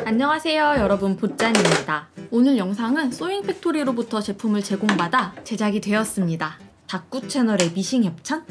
안녕하세요 여러분, 보짠입니다. 오늘 영상은 소잉팩토리로부터 제품을 제공받아 제작이 되었습니다. 다꾸 채널의 미싱 협찬?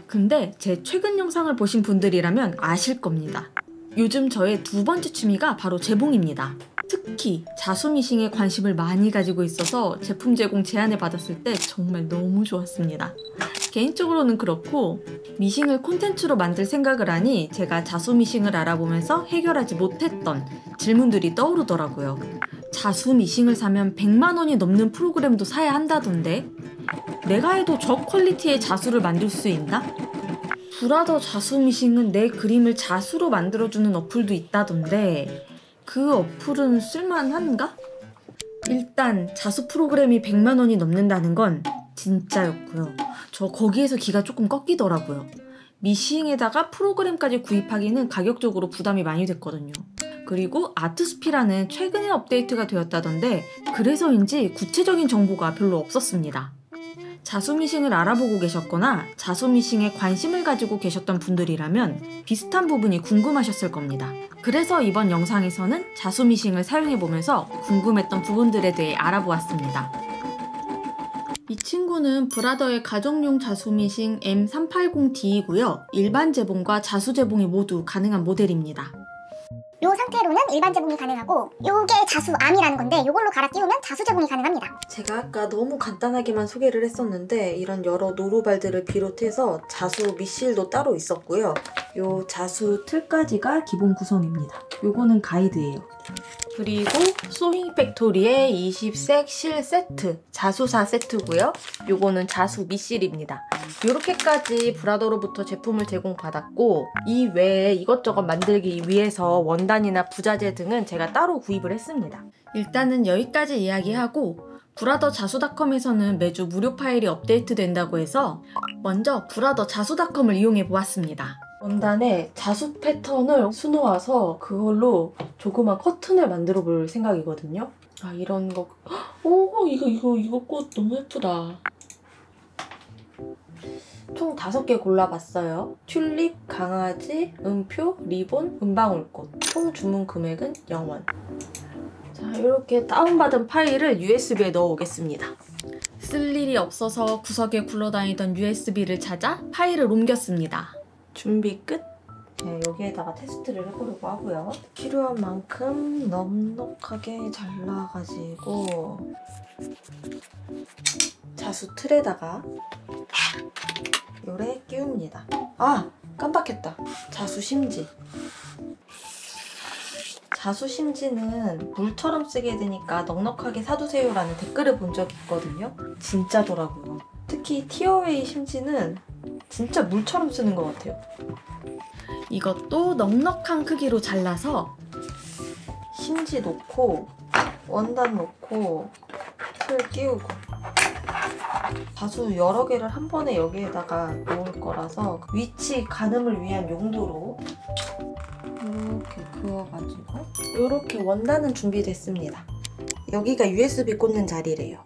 근데 제 최근 영상을 보신 분들이라면 아실 겁니다. 요즘 저의 두 번째 취미가 바로 재봉입니다. 특히 자수 미싱에 관심을 많이 가지고 있어서 제품 제공 제안을 받았을 때 정말 너무 좋았습니다. 개인적으로는 그렇고 미싱을 콘텐츠로 만들 생각을 하니 제가 자수 미싱을 알아보면서 해결하지 못했던 질문들이 떠오르더라고요. 자수 미싱을 사면 100만 원이 넘는 프로그램도 사야 한다던데 내가 해도 저 퀄리티의 자수를 만들 수 있나? 브라더 자수 미싱은 내 그림을 자수로 만들어주는 어플도 있다던데 그 어플은 쓸만한가? 일단 자수 프로그램이 100만 원이 넘는다는 건 진짜였고요. 저 거기에서 기가 조금 꺾이더라고요. 미싱에다가 프로그램까지 구입하기는 가격적으로 부담이 많이 됐거든요. 그리고 아트스피라는 최근에 업데이트가 되었다던데 그래서인지 구체적인 정보가 별로 없었습니다. 자수 미싱을 알아보고 계셨거나 자수 미싱에 관심을 가지고 계셨던 분들이라면 비슷한 부분이 궁금하셨을 겁니다. 그래서 이번 영상에서는 자수 미싱을 사용해보면서 궁금했던 부분들에 대해 알아보았습니다. 이 친구는 브라더의 가정용 자수 미싱 M380D이고요. 일반 재봉과 자수 재봉이 모두 가능한 모델입니다. 이 상태로는 일반 재봉이 가능하고 요게 자수암이라는 건데 요걸로 갈아 끼우면 자수 재봉이 가능합니다. 제가 아까 너무 간단하게만 소개를 했었는데 이런 여러 노루발들을 비롯해서 자수 밑실도 따로 있었고요. 요 자수 틀까지가 기본 구성입니다. 요거는 가이드예요. 그리고 소잉팩토리의 20색 실 세트, 자수사 세트고요. 요거는 자수 밑실입니다. 요렇게까지 브라더로부터 제품을 제공받았고 이 외에 이것저것 만들기 위해서 원단이나 부자재 등은 제가 따로 구입을 했습니다. 일단은 여기까지 이야기하고 브라더 자수닷컴에서는 매주 무료 파일이 업데이트 된다고 해서 먼저 브라더 자수닷컴을 이용해 보았습니다. 원단에 자수 패턴을 수놓아서 그걸로 조그만 커튼을 만들어 볼 생각이거든요. 아, 이런 거. 오, 이거 꽃 너무 예쁘다. 총 5개 골라봤어요. 튤립, 강아지, 음표, 리본, 은방울꽃. 총 주문 금액은 0원. 자, 이렇게 다운받은 파일을 USB에 넣어 오겠습니다. 쓸 일이 없어서 구석에 굴러다니던 USB를 찾아 파일을 옮겼습니다. 준비 끝! 네, 여기에다가 테스트를 해보려고 하고요. 필요한 만큼 넉넉하게 잘라가지고 자수 틀에다가 요래 끼웁니다. 아! 깜빡했다. 자수 심지. 자수 심지는 물처럼 쓰게 되니까 넉넉하게 사두세요 라는 댓글을 본 적이 있거든요. 진짜더라고요. 특히 티어웨이 심지는 진짜 물처럼 쓰는 것 같아요. 이것도 넉넉한 크기로 잘라서 심지 놓고 원단 놓고 틀 끼우고 자수 여러 개를 한 번에 여기에다가 놓을 거라서 위치 가늠을 위한 용도로 이렇게 그어가지고 이렇게 원단은 준비됐습니다. 여기가 USB 꽂는 자리래요.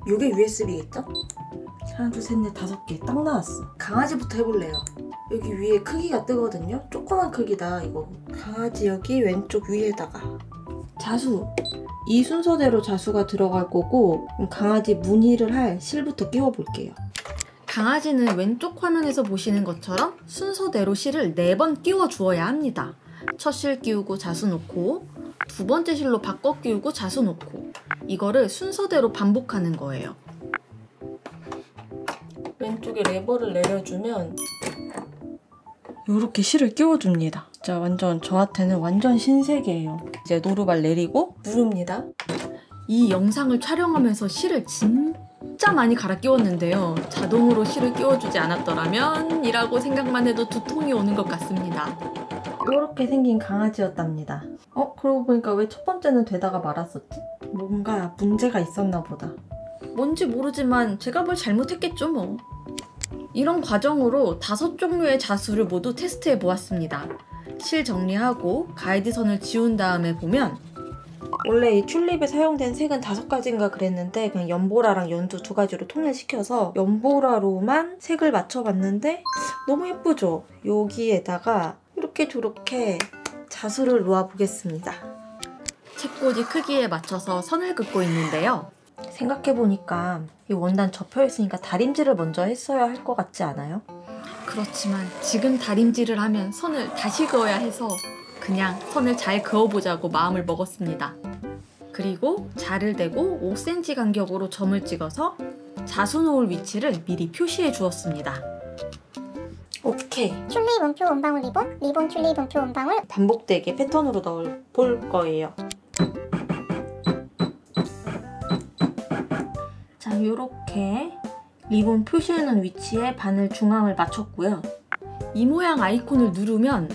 요게 USB겠죠? 하나, 둘, 셋, 넷, 5개 딱 나왔어. 강아지부터 해볼래요. 여기 위에 크기가 뜨거든요? 조그만 크기다 이거. 강아지 여기 왼쪽 위에다가 자수! 이 순서대로 자수가 들어갈 거고 강아지 무늬를 할 실부터 끼워볼게요. 강아지는 왼쪽 화면에서 보시는 것처럼 순서대로 실을 4번 끼워 주어야 합니다. 첫 실 끼우고 자수 놓고 두 번째 실로 바꿔 끼우고 자수 놓고 이거를 순서대로 반복하는 거예요. 왼쪽에 레버를 내려주면 이렇게 실을 끼워줍니다. 진짜 완전 저한테는 완전 신세계예요. 이제 노루발 내리고 누릅니다. 이 영상을 촬영하면서 실을 진짜 많이 갈아 끼웠는데요. 자동으로 실을 끼워주지 않았더라면 이라고 생각만 해도 두통이 오는 것 같습니다. 이렇게 생긴 강아지였답니다. 그러고 보니까 왜 첫 번째는 되다가 말았었지? 뭔가 문제가 있었나 보다. 뭔지 모르지만 제가 뭘 잘못했겠죠 뭐. 이런 과정으로 5종류의 자수를 모두 테스트해 보았습니다. 실 정리하고 가이드선을 지운 다음에 보면 원래 이 튤립에 사용된 색은 5가지인가 그랬는데 그냥 연보라랑 연두 2가지로 통일시켜서 연보라로만 색을 맞춰봤는데 너무 예쁘죠? 여기에다가 이렇게 저렇게 자수를 놓아보겠습니다. 책꽂이 크기에 맞춰서 선을 긋고 있는데요. 생각해보니까 이 원단 접혀있으니까 다림질을 먼저 했어야 할 것 같지 않아요? 그렇지만 지금 다림질을 하면 선을 다시 그어야 해서 그냥 선을 잘 그어보자고 마음을 먹었습니다. 그리고 자를 대고 5cm 간격으로 점을 찍어서 자수 놓을 위치를 미리 표시해 주었습니다. 오케이. 튤립 음표 음방울 리본, 리본 튤립 음표 음방울. 반복되게 패턴으로 넣어볼 거예요. 자, 요렇게 리본 표시해놓은 위치에 바늘 중앙을 맞췄고요. 이 모양 아이콘을 누르면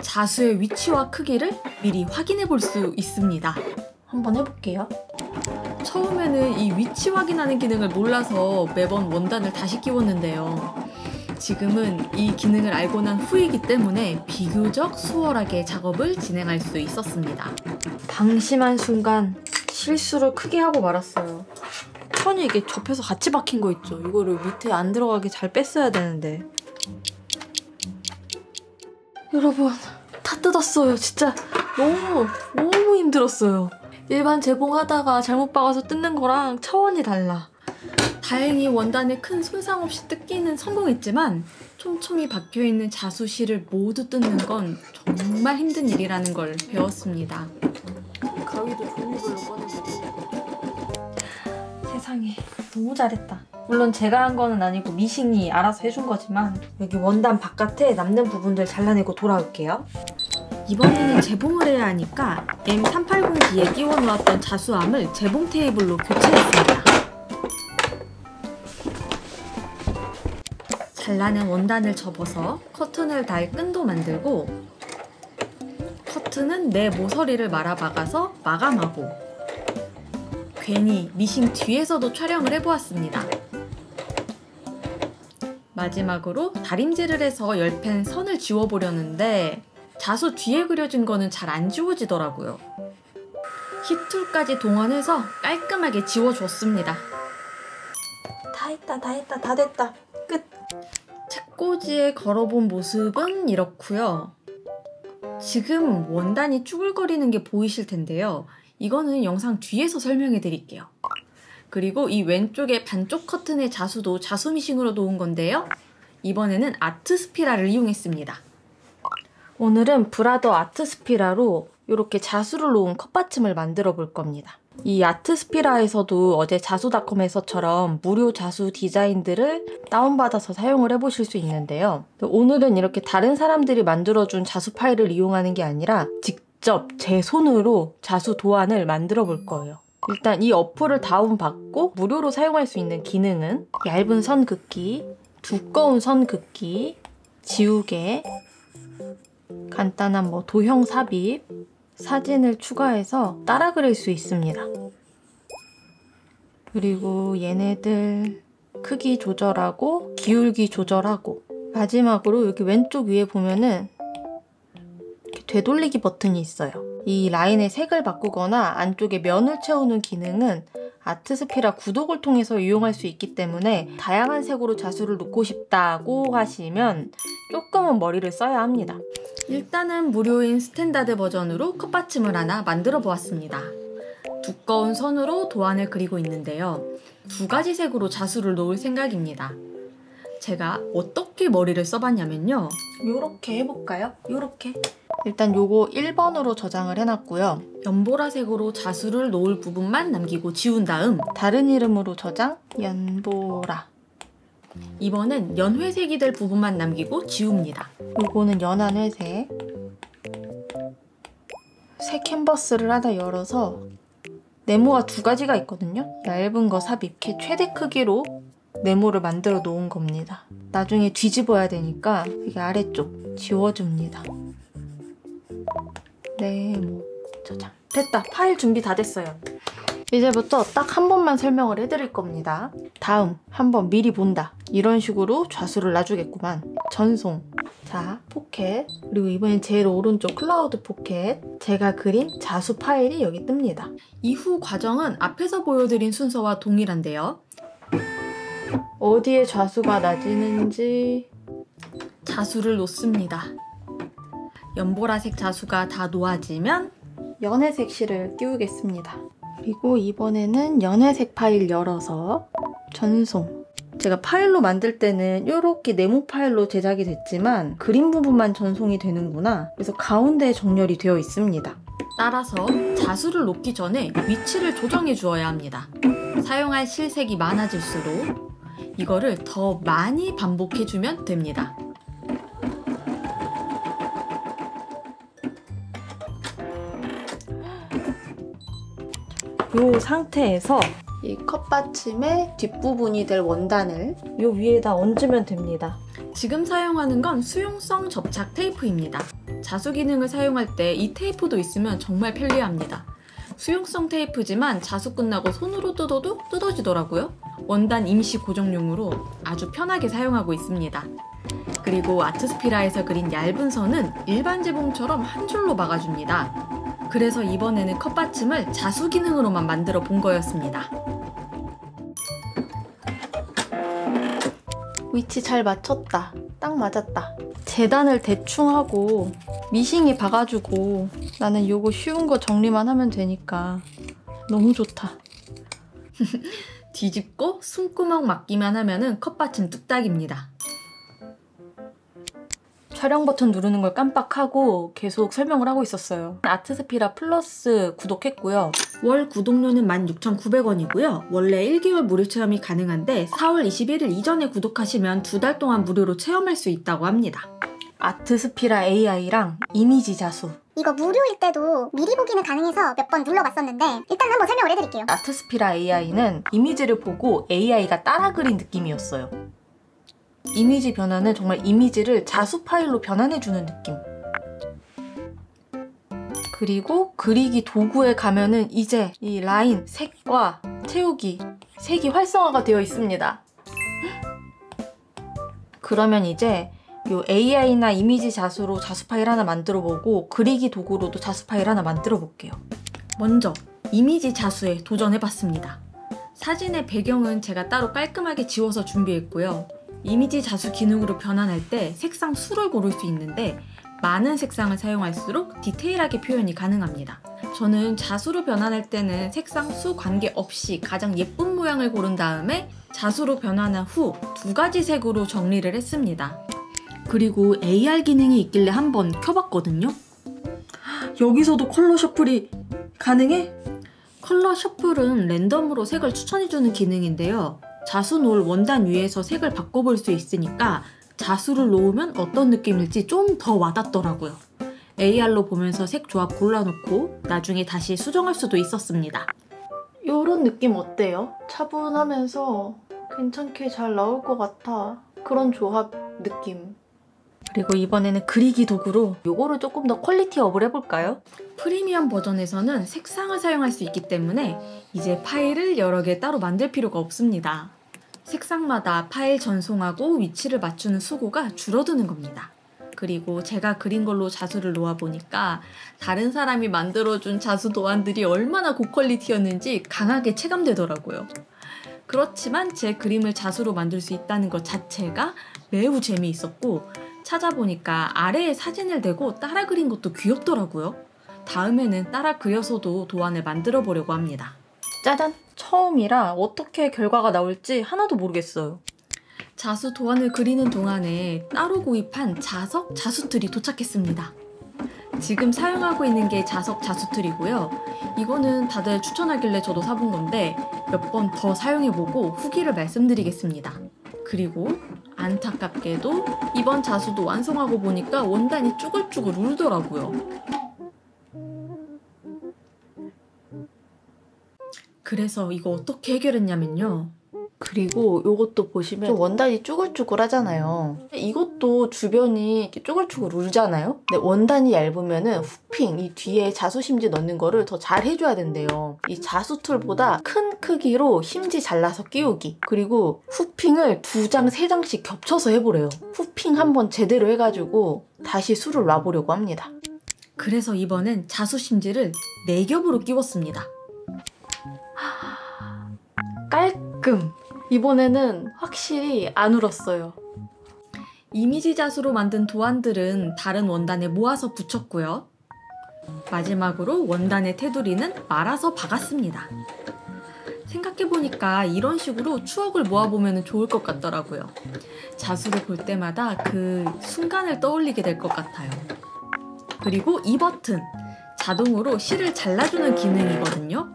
자수의 위치와 크기를 미리 확인해 볼 수 있습니다. 한번 해볼게요. 처음에는 이 위치 확인하는 기능을 몰라서 매번 원단을 다시 끼웠는데요. 지금은 이 기능을 알고 난 후이기 때문에 비교적 수월하게 작업을 진행할 수 있었습니다. 방심한 순간 실수를 크게 하고 말았어요. 천이 이게 접혀서 같이 박힌 거 있죠? 이거를 밑에 안 들어가게 잘 뺐어야 되는데. 여러분, 다 뜯었어요. 진짜 너무 힘들었어요. 일반 재봉하다가 잘못 박아서 뜯는 거랑 차원이 달라. 다행히 원단에 큰 손상 없이 뜯기는 성공했지만 촘촘히 박혀있는 자수실을 모두 뜯는 건 정말 힘든 일이라는 걸 배웠습니다. 가위도 종류별로 꺼내보고. 세상에, 너무 잘했다. 물론 제가 한 거는 아니고 미싱이 알아서 해준 거지만 여기 원단 바깥에 남는 부분들 잘라내고 돌아올게요. 이번에는 재봉을 해야 하니까 M380D에 끼워 놓았던 자수함을 재봉 테이블로 교체했습니다. 잘라낸 원단을 접어서 커튼을 달 끈도 만들고 커튼은 내 모서리를 말아박아서 마감하고 괜히 미싱 뒤에서도 촬영을 해보았습니다. 마지막으로 다림질을 해서 열팬 선을 지워보려는데 자수 뒤에 그려진 거는 잘 안 지워지더라고요. 힙툴까지 동원해서 깔끔하게 지워줬습니다. 다 됐다. 끝! 책꽂이에 걸어본 모습은 이렇고요. 지금 원단이 쭈글거리는 게 보이실 텐데요. 이거는 영상 뒤에서 설명해 드릴게요. 그리고 이 왼쪽에 반쪽 커튼의 자수도 자수 미싱으로 놓은 건데요. 이번에는 아트 스피라를 이용했습니다. 오늘은 브라더 아트 스피라로 이렇게 자수를 놓은 컵받침을 만들어 볼 겁니다. 이 아트 스피라에서도 어제 자수닷컴에서처럼 무료 자수 디자인들을 다운받아서 사용을 해보실 수 있는데요. 오늘은 이렇게 다른 사람들이 만들어준 자수 파일을 이용하는 게 아니라 직접 제 손으로 자수 도안을 만들어 볼 거예요. 일단 이 어플을 다운받고 무료로 사용할 수 있는 기능은 얇은 선 긋기, 두꺼운 선 긋기, 지우개, 간단한 도형 삽입, 사진을 추가해서 따라 그릴 수 있습니다. 그리고 얘네들 크기 조절하고 기울기 조절하고 마지막으로 여기 왼쪽 위에 보면은 이렇게 되돌리기 버튼이 있어요. 이 라인의 색을 바꾸거나 안쪽에 면을 채우는 기능은 아트스피라 구독을 통해서 이용할 수 있기 때문에 다양한 색으로 자수를 놓고 싶다고 하시면 조금은 머리를 써야 합니다. 일단은 무료인 스탠다드 버전으로 컵받침을 하나 만들어 보았습니다. 두꺼운 선으로 도안을 그리고 있는데요. 2가지 색으로 자수를 놓을 생각입니다. 제가 어떻게 머리를 써봤냐면요. 요렇게 해볼까요? 요렇게. 일단 요거 1번으로 저장을 해놨고요. 연보라색으로 자수를 놓을 부분만 남기고 지운 다음 다른 이름으로 저장, 연보라. 이번엔 연회색이 될 부분만 남기고 지웁니다. 요거는 연한 회색. 새 캔버스를 하나 열어서 네모가 2가지가 있거든요. 얇은 거 삽입, 이렇게 최대 크기로 네모를 만들어 놓은 겁니다. 나중에 뒤집어야 되니까 이게 아래쪽 지워줍니다. 네모 저장. 됐다. 파일 준비 다 됐어요. 이제부터 딱 한 번만 설명을 해드릴 겁니다. 다음, 한번 미리 본다. 이런 식으로 좌수를 놔주겠구만. 전송. 자, 포켓. 그리고 이번엔 제일 오른쪽 클라우드 포켓. 제가 그린 자수 파일이 여기 뜹니다. 이후 과정은 앞에서 보여드린 순서와 동일한데요. 어디에 자수가 낮이는지 자수를 놓습니다. 연보라색 자수가 다 놓아지면 연회색 실을 띄우겠습니다. 그리고 이번에는 연회색 파일 열어서 전송. 제가 파일로 만들 때는 이렇게 네모 파일로 제작이 됐지만 그림 부분만 전송이 되는구나. 그래서 가운데에 정렬이 되어 있습니다. 따라서 자수를 놓기 전에 위치를 조정해 주어야 합니다. 사용할 실색이 많아질수록 이거를 더 많이 반복해주면 됩니다. 이 상태에서 이 컵받침의 뒷부분이 될 원단을 이 위에다 얹으면 됩니다. 지금 사용하는 건 수용성 접착 테이프입니다. 자수 기능을 사용할 때 이 테이프도 있으면 정말 편리합니다. 수용성 테이프지만 자수 끝나고 손으로 뜯어도 뜯어지더라고요. 원단 임시 고정용으로 아주 편하게 사용하고 있습니다. 그리고 아트스피라에서 그린 얇은 선은 일반 재봉처럼 한 줄로 막아줍니다. 그래서 이번에는 컵받침을 자수 기능으로만 만들어 본 거였습니다. 위치 잘 맞췄다. 딱 맞았다. 재단을 대충 하고 미싱에 봐가지고 나는 요거 쉬운 거 정리만 하면 되니까 너무 좋다. 뒤집고 숨구멍 막기만 하면은 컵받침 뚝딱입니다. 촬영 버튼 누르는 걸 깜빡하고 계속 설명을 하고 있었어요. 아트스피라 플러스 구독했고요. 월 구독료는 16,900원이고요. 원래 1개월 무료 체험이 가능한데 4월 21일 이전에 구독하시면 2달 동안 무료로 체험할 수 있다고 합니다. 아트스피라 AI랑 이미지 자수. 이거 무료일 때도 미리 보기는 가능해서 몇 번 눌러봤었는데 일단 한번 설명을 해드릴게요. 아트스피라 AI는 이미지를 보고 AI가 따라 그린 느낌이었어요. 이미지 변화는 정말 이미지를 자수 파일로 변환해주는 느낌. 그리고 그리기 도구에 가면은 이제 이 라인, 색과 채우기, 색이 활성화가 되어 있습니다. 그러면 이제 요 AI나 이미지 자수로 자수 파일 하나 만들어 보고 그리기 도구로도 자수 파일 하나 만들어 볼게요. 먼저 이미지 자수에 도전해봤습니다. 사진의 배경은 제가 따로 깔끔하게 지워서 준비했고요. 이미지 자수 기능으로 변환할 때 색상 수를 고를 수 있는데 많은 색상을 사용할수록 디테일하게 표현이 가능합니다. 저는 자수로 변환할 때는 색상 수 관계없이 가장 예쁜 모양을 고른 다음에 자수로 변환한 후 2가지 색으로 정리를 했습니다. 그리고 AR 기능이 있길래 한번 켜봤거든요. 여기서도 컬러 셔플이 가능해? 컬러 셔플은 랜덤으로 색을 추천해주는 기능인데요. 자수 놓을 원단 위에서 색을 바꿔볼 수 있으니까 자수를 놓으면 어떤 느낌일지 좀 더 와닿더라고요. AR로 보면서 색 조합 골라놓고 나중에 다시 수정할 수도 있었습니다. 이런 느낌 어때요? 차분하면서 괜찮게 잘 나올 것 같아. 그런 조합 느낌. 그리고 이번에는 그리기 도구로 요거를 조금 더 퀄리티업을 해볼까요? 프리미엄 버전에서는 색상을 사용할 수 있기 때문에 이제 파일을 여러 개 따로 만들 필요가 없습니다. 색상마다 파일 전송하고 위치를 맞추는 수고가 줄어드는 겁니다. 그리고 제가 그린 걸로 자수를 놓아보니까 다른 사람이 만들어준 자수 도안들이 얼마나 고퀄리티였는지 강하게 체감되더라고요. 그렇지만 제 그림을 자수로 만들 수 있다는 것 자체가 매우 재미있었고 찾아보니까 아래에 사진을 대고 따라 그린 것도 귀엽더라고요. 다음에는 따라 그려서도 도안을 만들어 보려고 합니다. 짜잔! 처음이라 어떻게 결과가 나올지 하나도 모르겠어요. 자수 도안을 그리는 동안에 따로 구입한 자석 자수틀이 도착했습니다. 지금 사용하고 있는 게 자석 자수틀이고요. 이거는 다들 추천하길래 저도 사본 건데 몇 번 더 사용해보고 후기를 말씀드리겠습니다. 그리고 안타깝게도 이번 자수도 완성하고 보니까 원단이 쭈글쭈글 울더라고요. 그래서 이거 어떻게 해결했냐면요. 그리고 이것도 보시면 좀 원단이 쭈글쭈글하잖아요. 이것도 주변이 이렇게 쭈글쭈글 울잖아요. 근데 원단이 얇으면은 후핑, 이 뒤에 자수 심지 넣는 거를 더 잘 해줘야 된대요. 이 자수 툴보다 큰 크기로 심지 잘라서 끼우기, 그리고 후핑을 2장, 3장씩 겹쳐서 해보래요. 후핑 한번 제대로 해가지고 다시 술을 놔보려고 합니다. 그래서 이번엔 자수 심지를 4겹으로 끼웠습니다. 깔끔! 이번에는 확실히 안 울었어요. 이미지 자수로 만든 도안들은 다른 원단에 모아서 붙였고요. 마지막으로 원단의 테두리는 말아서 박았습니다. 생각해보니까 이런 식으로 추억을 모아보면 좋을 것 같더라고요. 자수를 볼 때마다 그 순간을 떠올리게 될 것 같아요. 그리고 이 버튼! 자동으로 실을 잘라주는 기능이거든요.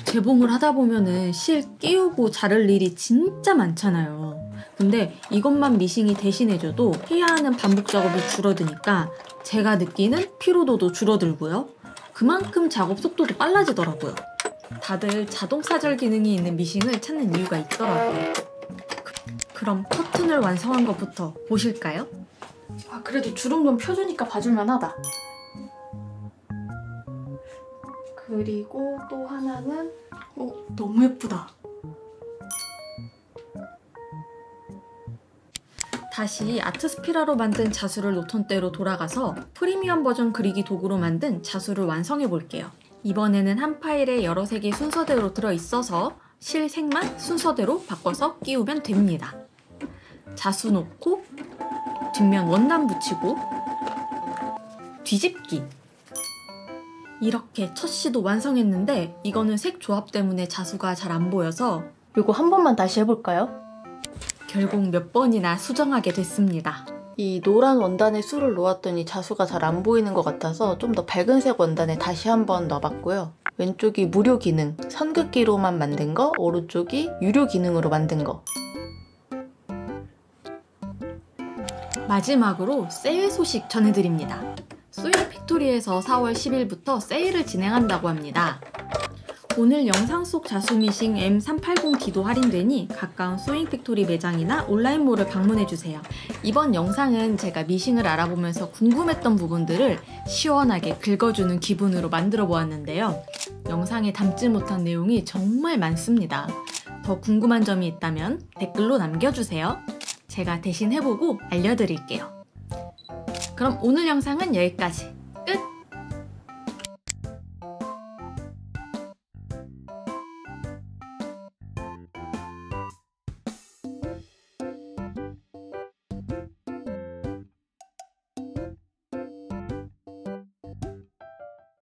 재봉을 하다 보면은 실 끼우고 자를 일이 진짜 많잖아요. 근데 이것만 미싱이 대신해줘도 해야 하는 반복 작업이 줄어드니까 제가 느끼는 피로도도 줄어들고요. 그만큼 작업 속도도 빨라지더라고요. 다들 자동 사절 기능이 있는 미싱을 찾는 이유가 있더라고요. 그럼 커튼을 완성한 것부터 보실까요? 그래도 주름 좀 펴주니까 봐줄만 하다. 그리고 또 하나는 너무 예쁘다. 다시 아트스피라로 만든 자수를 노턴대로 돌아가서 프리미엄 버전 그리기 도구로 만든 자수를 완성해 볼게요. 이번에는 한 파일에 여러 색이 순서대로 들어있어서 실 색만 순서대로 바꿔서 끼우면 됩니다. 자수 놓고 뒷면 원단 붙이고 뒤집기. 이렇게 첫 시도 완성했는데 이거는 색 조합 때문에 자수가 잘 안 보여서 이거 한 번만 다시 해볼까요? 결국 몇 번이나 수정하게 됐습니다. 이 노란 원단에 술을 놓았더니 자수가 잘 안 보이는 것 같아서 좀 더 밝은 색 원단에 다시 한번 넣어봤고요. 왼쪽이 무료 기능, 선긋기로만 만든 거, 오른쪽이 유료 기능으로 만든 거. 마지막으로 세일 소식 전해드립니다. 소잉 팩토리에서 4월 10일부터 세일을 진행한다고 합니다. 오늘 영상 속 자수 미싱 M380D도 할인되니 가까운 소잉 팩토리 매장이나 온라인몰을 방문해주세요. 이번 영상은 제가 미싱을 알아보면서 궁금했던 부분들을 시원하게 긁어주는 기분으로 만들어 보았는데요. 영상에 담지 못한 내용이 정말 많습니다. 더 궁금한 점이 있다면 댓글로 남겨주세요. 제가 대신 해보고 알려드릴게요. 그럼 오늘 영상은 여기까지.